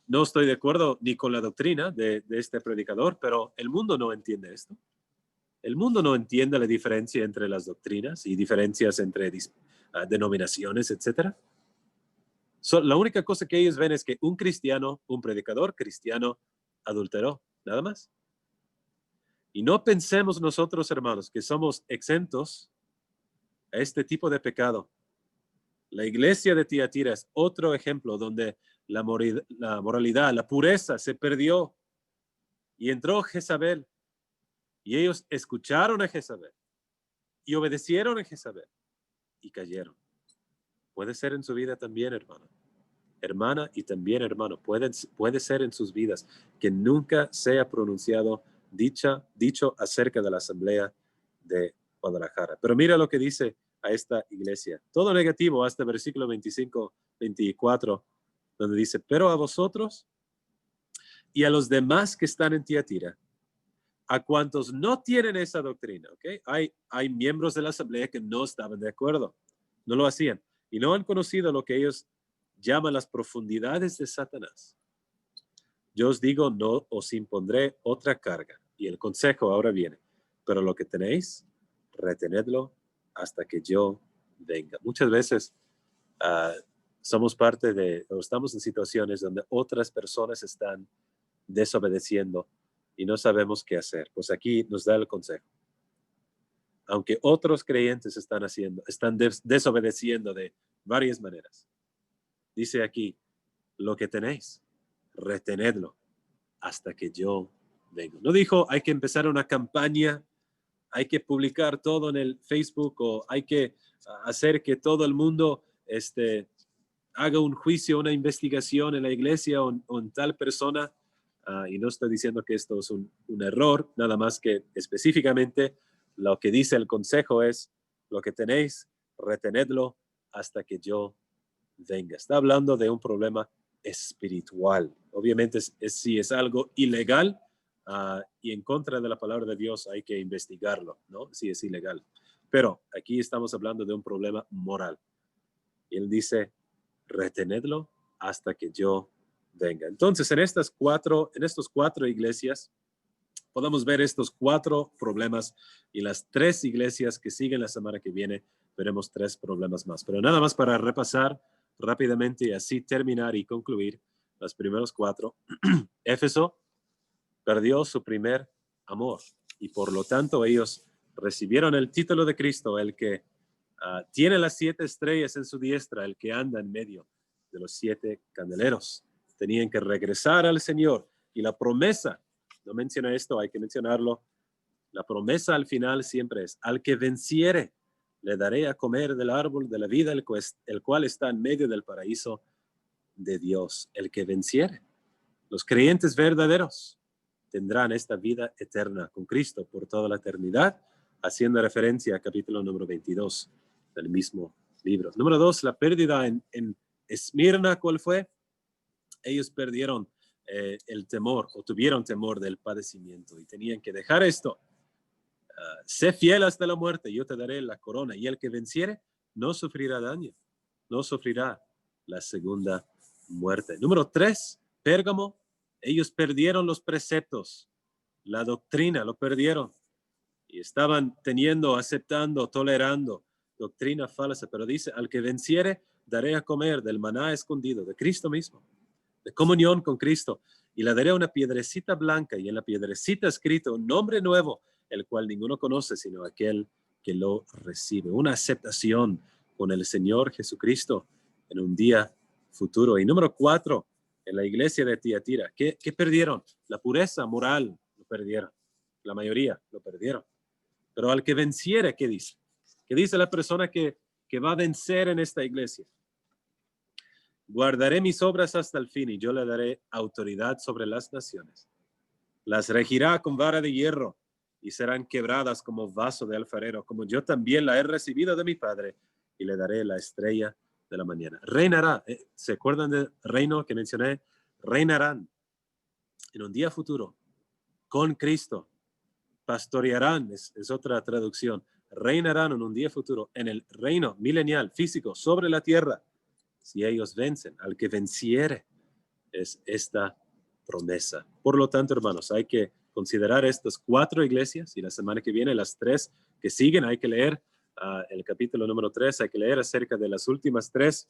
no estoy de acuerdo ni con la doctrina de este predicador, pero el mundo no entiende esto. El mundo no entiende la diferencia entre las doctrinas y diferencias entre denominaciones, etc. La única cosa que ellos ven es que un predicador cristiano, adulteró, nada más. Y no pensemos nosotros, hermanos, que somos exentos a este tipo de pecado. La iglesia de Tiatira es otro ejemplo donde la moralidad, la pureza se perdió y entró Jezabel. Y ellos escucharon a Jezabel y obedecieron a Jezabel y cayeron. Puede ser en su vida también, hermano. Hermana y también hermano. Puede ser en sus vidas que nunca sea pronunciado dicho acerca de la asamblea de Guadalajara. Pero mira lo que dice a esta iglesia. Todo negativo hasta el versículo 25, 24, donde dice, pero a vosotros y a los demás que están en Tiatira, a cuantos no tienen esa doctrina, ¿ok? Hay miembros de la asamblea que no estaban de acuerdo, no lo hacían y no han conocido lo que ellos llaman las profundidades de Satanás. Yo os digo, no os impondré otra carga. Y el consejo ahora viene, pero lo que tenéis, retenedlo hasta que yo venga. Muchas veces somos parte o estamos en situaciones donde otras personas están desobedeciendo y no sabemos qué hacer. Pues aquí nos da el consejo. Aunque otros creyentes están desobedeciendo de varias maneras. Dice aquí, lo que tenéis, retenedlo hasta que yo venga. No dijo, hay que empezar una campaña, hay que publicar todo en el Facebook o hay que hacer que todo el mundo haga un juicio, una investigación en la iglesia o en tal persona. Y no estoy diciendo que esto es un error, nada más que específicamente lo que dice el consejo es, lo que tenéis, retenedlo hasta que yo venga. Está hablando de un problema espiritual. Obviamente, si es algo ilegal y en contra de la palabra de Dios, hay que investigarlo, ¿no? Si es ilegal. Pero aquí estamos hablando de un problema moral. Y él dice, retenedlo hasta que yo venga. Entonces, en estos 4 iglesias, podemos ver estos 4 problemas y las 3 iglesias que siguen la semana que viene, veremos 3 problemas más. Pero nada más para repasar rápidamente y así terminar y concluir los primeros 4. Éfeso perdió su primer amor y por lo tanto ellos recibieron el título de Cristo, el que Tiene las 7 estrellas en su diestra, el que anda en medio de los 7 candeleros. Tenían que regresar al Señor. Y la promesa, no menciona esto, hay que mencionarlo. La promesa al final siempre es: al que venciere, le daré a comer del árbol de la vida, el cual está en medio del paraíso de Dios. El que venciere. Los creyentes verdaderos tendrán esta vida eterna con Cristo por toda la eternidad, haciendo referencia al capítulo número 22 del mismo libro. Número 2, la pérdida en Esmirna, ¿cuál fue? Ellos perdieron el temor, o tuvieron temor del padecimiento, y tenían que dejar esto. Sé fiel hasta la muerte, yo te daré la corona, y el que venciere no sufrirá daño, no sufrirá la segunda muerte. Número 3, Pérgamo. Ellos perdieron los preceptos, la doctrina, lo perdieron, y estaban aceptando, tolerando doctrina falsa. Pero dice: al que venciere, daré a comer del maná escondido, de Cristo mismo, de comunión con Cristo, y le daré una piedrecita blanca, y en la piedrecita escrito un nombre nuevo, el cual ninguno conoce sino aquel que lo recibe. Una aceptación con el Señor Jesucristo en un día futuro. Y número 4, en la iglesia de Tiatira, ¿qué perdieron? La pureza moral lo perdieron. La mayoría lo perdieron. Pero al que venciere, ¿qué dice? ¿Qué dice la persona que va a vencer en esta iglesia? Guardaré mis obras hasta el fin, y yo le daré autoridad sobre las naciones. Las regirá con vara de hierro, y serán quebradas como vaso de alfarero, como yo también la he recibido de mi Padre, y le daré la estrella de la mañana. Reinará. ¿Se acuerdan del reino que mencioné? Reinarán en un día futuro con Cristo. Pastorearán, es otra traducción. Reinarán en un día futuro en el reino milenial físico sobre la tierra, si ellos vencen. Al que venciere, es esta promesa. Por lo tanto, hermanos, hay que considerar estas 4 iglesias, y la semana que viene las 3 que siguen. Hay que leer el capítulo número 3, hay que leer acerca de las últimas 3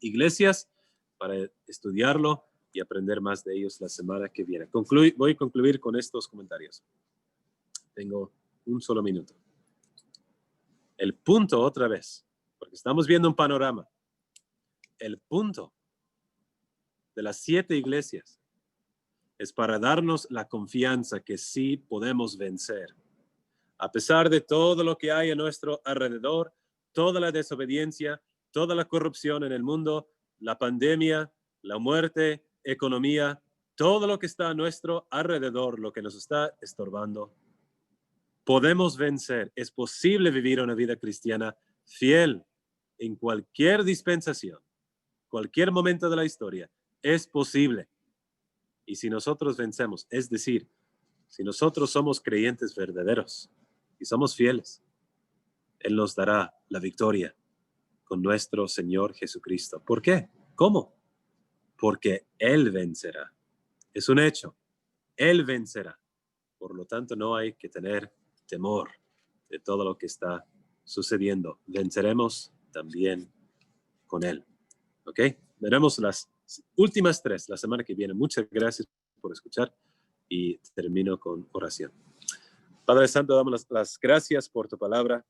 iglesias para estudiarlo y aprender más de ellos la semana que viene. Voy a concluir con estos comentarios. Tengo un solo minuto. El punto, otra vez, porque estamos viendo un panorama. El punto de las 7 iglesias es para darnos la confianza que sí podemos vencer. A pesar de todo lo que hay a nuestro alrededor, toda la desobediencia, toda la corrupción en el mundo, la pandemia, la muerte, economía, todo lo que está a nuestro alrededor, lo que nos está estorbando, podemos vencer. Es posible vivir una vida cristiana fiel en cualquier dispensación, cualquier momento de la historia. Es posible. Y si nosotros vencemos, es decir, si nosotros somos creyentes verdaderos y somos fieles, Él nos dará la victoria con nuestro Señor Jesucristo. ¿Por qué? ¿Cómo? Porque Él vencerá. Es un hecho. Él vencerá. Por lo tanto, no hay que tener temor de todo lo que está sucediendo. Venceremos también con Él. ¿Ok? Veremos las últimas 3 la semana que viene. Muchas gracias por escuchar, y termino con oración. Padre Santo, damos las gracias por tu palabra.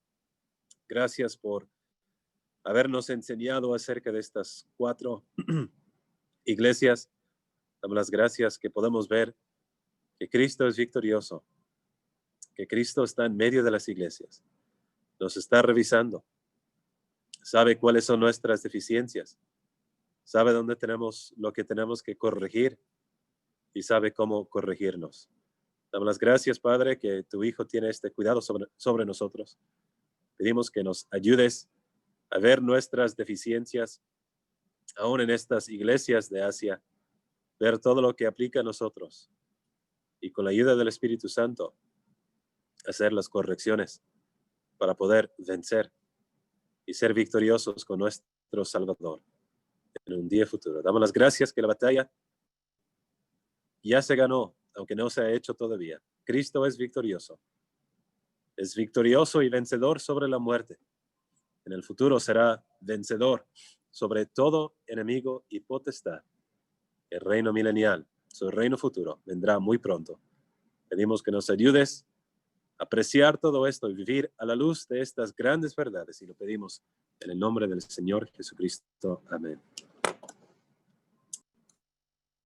Gracias por habernos enseñado acerca de estas 4 iglesias. Damos las gracias que podemos ver que Cristo es victorioso, que Cristo está en medio de las iglesias. Nos está revisando. Sabe cuáles son nuestras deficiencias. Sabe dónde tenemos lo que tenemos que corregir, y sabe cómo corregirnos. Damos las gracias, Padre, que tu Hijo tiene este cuidado sobre nosotros. Pedimos que nos ayudes a ver nuestras deficiencias, aún en estas iglesias de Asia, ver todo lo que aplica a nosotros, y con la ayuda del Espíritu Santo, hacer las correcciones para poder vencer y ser victoriosos con nuestro Salvador en un día futuro. Damos las gracias que la batalla ya se ganó, aunque no se ha hecho todavía. Cristo es victorioso y vencedor sobre la muerte. En el futuro será vencedor sobre todo enemigo y potestad. El reino milenial, su reino futuro, vendrá muy pronto. Pedimos que nos ayudes apreciar todo esto y vivir a la luz de estas grandes verdades. Y lo pedimos en el nombre del Señor Jesucristo. Amén.